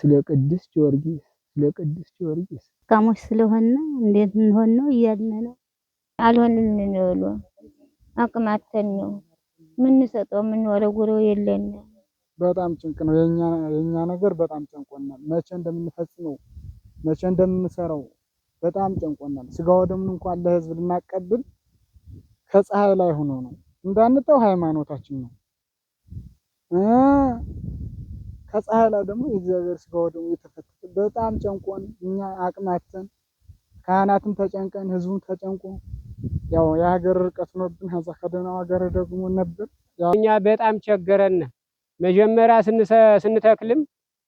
ስለ ቅዱስ ጊዮርጊስ ካሞች ስለሆነ እንዴት እንሆን ነው እያልን ነው። አልሆንን ነው ብሎ አቅማተን ነው ምንሰጠው ምንወረውረው የለን። በጣም ጭንቅ ነው የኛ ነገር በጣም ጨንቆናል። መቼ እንደምንፈጽመው መቼ እንደምንሰራው በጣም ጨንቆናል። ስጋው ደሙን እንኳን ለህዝብ ልናቀብል ከፀሐይ ላይ ሆኖ ነው እንዳንተው ሃይማኖታችን ነው። ከፀሐይ ላይ ደግሞ የእግዚአብሔር ስጋው ደሙ የተፈተተ በጣም ጨንቆን እኛ አቅማተን ካህናትም ተጨንቀን ህዝቡም ተጨንቆ ያው የሀገር ርቀት ሆኖብን ከዛ ከደህናው ሀገር ደግሞ ነበር። እኛ በጣም ቸገረን። መጀመሪያ ስንተክልም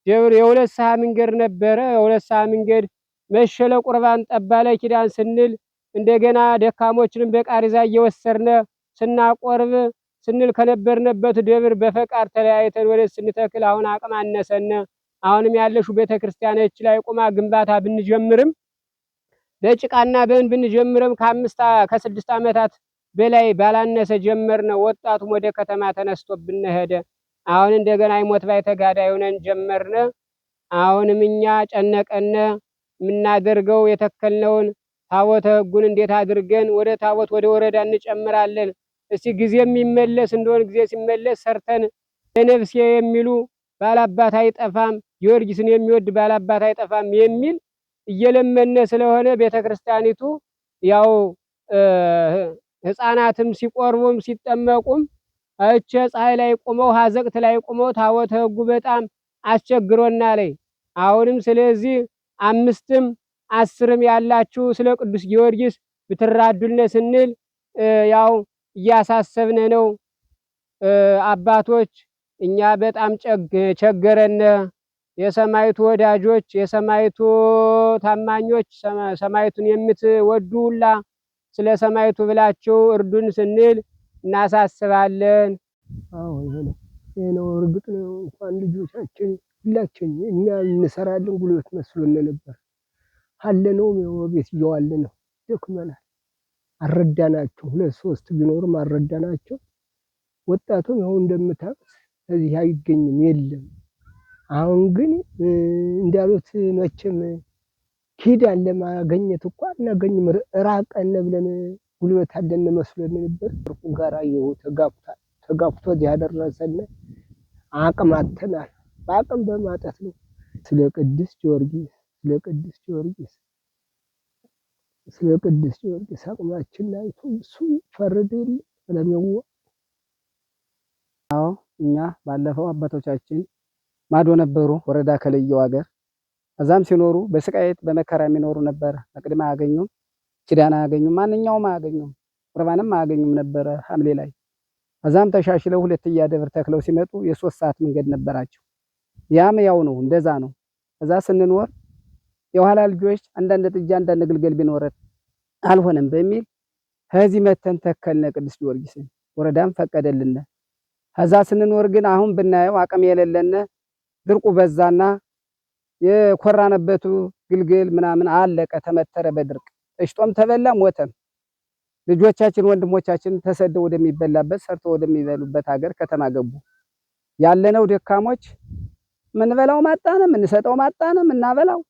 ደብር የሁለት ሰዓት መንገድ ነበረ። የሁለት ሰዓት መንገድ መሸለ ቁርባን ጠባለ ኪዳን ስንል እንደገና ደካሞችንም በቃሪዛ እየወሰድን ስናቆርብ ስንል ከነበርንበት ደብር በፈቃድ ተለያይተን ወደ ስንተክል አሁን አቅም አነሰን። አሁንም ያለሽው ቤተክርስቲያኖች ላይ ቁማ ግንባታ ብንጀምርም በጭቃና በእን ብንጀምርም ከ6 ዓመታት በላይ ባላነሰ ጀመርነ። ወጣቱም ወደ ከተማ ተነስቶብን ሄደ። አሁን እንደገና ይሞት ባይ ተጋዳይ ሆነን ጀመርነ። አሁንም እኛ ጨነቀነ። የምናደርገው የተከልነውን ታቦተ ሕጉን እንዴት አድርገን ወደ ታቦት ወደ ወረዳ እንጨምራለን? እስቲ ጊዜ የሚመለስ እንደሆነ ጊዜ ሲመለስ ሰርተን ለነፍሴ የሚሉ ባላባት አይጠፋም፣ ጊዮርጊስን የሚወድ ባላባት አይጠፋም የሚል እየለመነ ስለሆነ ቤተክርስቲያኒቱ ያው ህፃናትም ሲቆርቡም ሲጠመቁም እቸ ፀሐይ ላይ ቆመው ሀዘቅት ላይ ቆመው ታቦተ ሕጉ በጣም አስቸግሮናል። አሁንም ስለዚህ 5ም 10ም ያላችሁ ስለ ቅዱስ ጊዮርጊስ ብትራዱልነ ስንል ያው እያሳሰብነ ነው። አባቶች እኛ በጣም ቸገረን። የሰማይቱ ወዳጆች የሰማይቱ ታማኞች ሰማይቱን የምትወዱላ ስለ ሰማይቱ ብላችሁ እርዱን ስንል እናሳስባለን። አዎ ይሄ ነው እርግጥ ነው። እንኳን ልጆቻችን ሁላችን እኛ እንሰራለን ጉልበት መስሎን ነበር። አለነው ቤት ይዋል ነው ደክመናል። አረዳናቸው 2-3 ቢኖርም አረዳናቸው። ወጣቱም ያው እንደምታውቁት እዚህ አይገኝም የለም። አሁን ግን እንዳሉት መቼም ኪዳን ለማግኘት እንኳን እናገኝም ራቀን ብለን ጉልበት አለን መስሎን ነበር። ወርቁ ጋር ይኸው ተጋፍቶ ያደረሰን አቅማተናል። በአቅም በማጣት ነው። ስለ ቅዱስ ጊዮርጊስ አቅማችን አይቶ እሱ ፈረደልን ለሚያው። አዎ እኛ ባለፈው አባቶቻችን ማዶ ነበሩ ወረዳ ከለየው ሀገር እዛም ሲኖሩ በስቃየት በመከራ የሚኖሩ ነበር። መቅደም አያገኙም፣ ኪዳን አያገኙም፣ ማንኛውም አያገኙም፣ ቁርባንም አያገኙም ነበር ሐምሌ ላይ። እዛም ተሻሽለው 2 ደብር ተክለው ሲመጡ የ3 ሰዓት መንገድ ነበራቸው። ያም ያው ነው እንደዛ ነው። እዛ ስንኖር የኋላ ልጆች አንዳንድ ጥጃ አንዳንድ ግልገል ቢኖረት አልሆነም በሚል ከዚህ መተን ተከልነ ቅዱስ ጊዮርጊስን ወረዳም ፈቀደልን። ከዛ ስንኖር ግን አሁን ብናየው አቅም የሌለነ ድርቁ በዛና የኮራነበቱ ግልግል ምናምን አለቀ፣ ተመተረ በድርቅ እሽጦም ተበላ ሞተም። ልጆቻችን ወንድሞቻችን ተሰደው ወደሚበላበት ሰርቶ ወደሚበሉበት ሀገር ከተማ ገቡ። ያለነው ደካሞች ምንበላው ማጣነ ምንሰጠው ማጣነ ምናበላው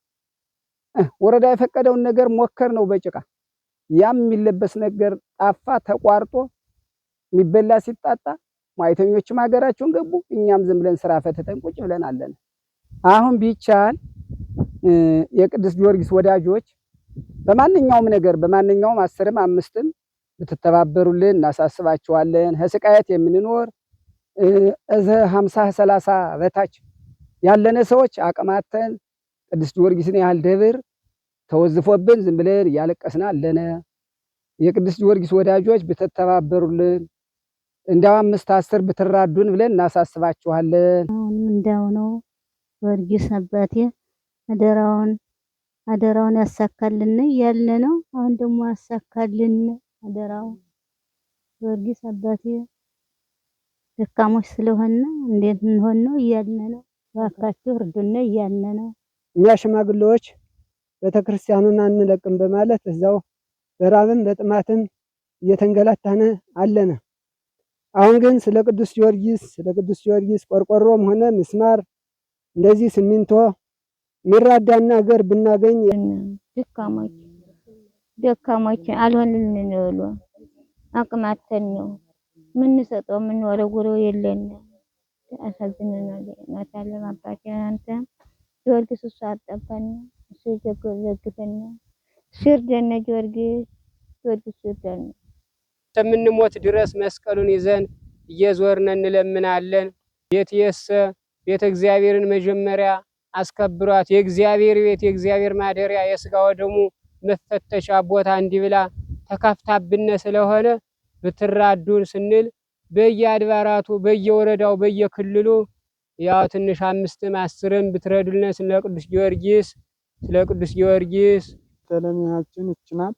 ወረዳ የፈቀደውን ነገር ሞከር ነው በጭቃ ያም የሚለበስ ነገር ጣፋ ተቋርጦ የሚበላ ሲጣጣ ማይተኞችም ሀገራቸውን ገቡ። እኛም ዝም ብለን ስራ ፈተተን ቁጭ ብለን አለን። አሁን ቢቻል የቅዱስ ጊዮርጊስ ወዳጆች በማንኛውም ነገር በማንኛውም 10ም 5ም ብትተባበሩልን እናሳስባችኋለን። ከስቃየት የምንኖር 50-30 በታች ያለነ ሰዎች አቅማተን ቅዱስ ጊዮርጊስን ያህል ደብር ተወዝፎብን ዝም ብለን ያለቀስና አለነ። የቅዱስ ጊዮርጊስ ወዳጆች ብትተባበሩልን እንዳው 5-10 ብትራዱን ብለን እናሳስባችኋለን። እንዳው ነው ጊዮርጊስ አባቴ አደራውን ያሳካልን ያለ ነው። አሁን ደግሞ ያሳካልን አደራው ጊዮርጊስ አባቴ ደካሞች ስለሆነ እንዴት እንሆን ነው እያልን ነው። ባካችሁ እርዱን እያልን ነው። እኛ ሽማግሌዎች ቤተክርስቲያኑን አንለቅም በማለት እዛው በራብም በጥማትም እየተንገላታነ አለነ። አሁን ግን ስለ ቅዱስ ጊዮርጊስ ቆርቆሮም ሆነ ምስማር እንደዚህ ሲሚንቶ የሚራዳን ነገር ብናገኝ ደካሞች አልሆንልን ብሎ አቅማተን ነው የምንሰጠው የምንወረውረው የለን። አሳዝነናል። እናታለን አባቴ አንተ ጊዮርጊስ እሱ አጠፋን እሱ ደግፈን ሲርደን ጊዮርጊስ ሲርደን እስከምንሞት ድረስ መስቀሉን ይዘን እየዞርን እንለምናለን። ቤተ እግዚአብሔርን መጀመሪያ አስከብሯት። የእግዚአብሔር ቤት የእግዚአብሔር ማደሪያ የሥጋ ወደሙ መፈተሻ ቦታ እንዲብላ ተካፍታብነ ስለሆነ ብትራዱን ስንል በየአድባራቱ በየወረዳው በየክልሉ ያው ትንሽ 5ም 10ም ብትረዱልነ ስለ ቅዱስ ጊዮርጊስ ተለሚያችን እች ናት።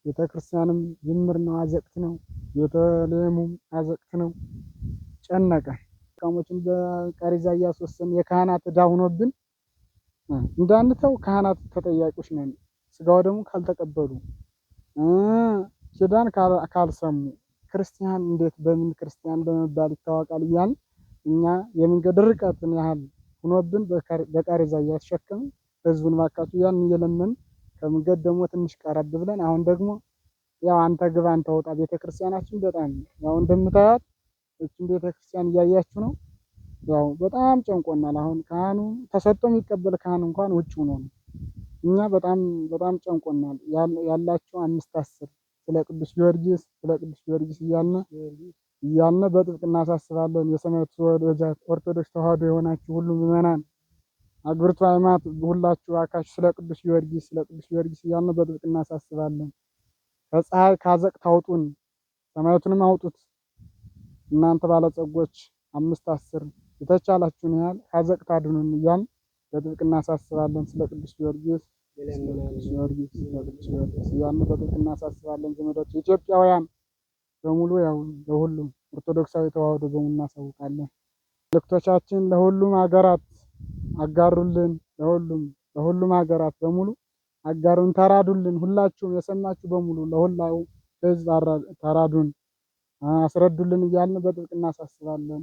ቤተክርስቲያንም ጅምር ነው፣ አዘቅት ነው። ቤተልሔሙም አዘቅት ነው። ጨነቀ ካሞችን በቃሪዛ እያስወሰን የካህናት ዕዳ ሆኖብን እንዳንተው ካህናት ተጠያቂዎች ነን። ስጋው ደግሞ ካልተቀበሉ ኪዳን ካልሰሙ ክርስቲያን እንዴት በምን ክርስቲያን በመባል ይታወቃል እያልን እኛ የመንገድ ርቀትን ያህል ሆኖብን በቃሪዛ እያስሸከምን ህዝቡን ባካችሁ ያን እየለመን ከመንገድ ደግሞ ትንሽ ቀረብ ብለን አሁን ደግሞ ያው አንተ ግባ አንተ ወጣ ቤተክርስቲያናችን በጣም ያው እንደምታያት እቺን ቤተክርስቲያን እያያችሁ ነው። ያው በጣም ጨንቆናል። አሁን ካህኑ ተሰጥቶ የሚቀበል ካህን እንኳን ውጭ ሆኖ ነው። እኛ በጣም ጨንቆናል። ያላችሁ 5 10 ስለ ቅዱስ ጊዮርጊስ እያልን በጥብቅ እናሳስባለን። የሰማዕቱ ወዳጆች ኦርቶዶክስ ተዋሕዶ የሆናችሁ ሁሉ ምዕመናን አግብርቱ ሃይማኖት ሁላችሁ አካሽ ስለ ቅዱስ ጊዮርጊስ እያልን በጥብቅ እናሳስባለን። ከፀሐይ ካዘቅት አውጡን፣ ሰማዕቱንም አውጡት። እናንተ ባለጸጎች 5 10 የተቻላችሁን ያህል ካዘቅት አድኑን እያልን በጥብቅ እናሳስባለን። ስለ ቅዱስ ጊዮርጊስ እያልን በጥብቅ እናሳስባለን። ዘመዶች ኢትዮጵያውያን በሙሉ ያው ለሁሉም ኦርቶዶክሳዊ ተዋሕዶ በሙሉ እናሳውቃለን። መልእክቶቻችን ለሁሉም ሀገራት አጋሩልን። ለሁሉም ሀገራት በሙሉ አጋሩን፣ ተራዱልን። ሁላችሁም የሰማችሁ በሙሉ ለሁላው ህዝብ ተራዱን፣ አስረዱልን እያልን በጥብቅ እናሳስባለን።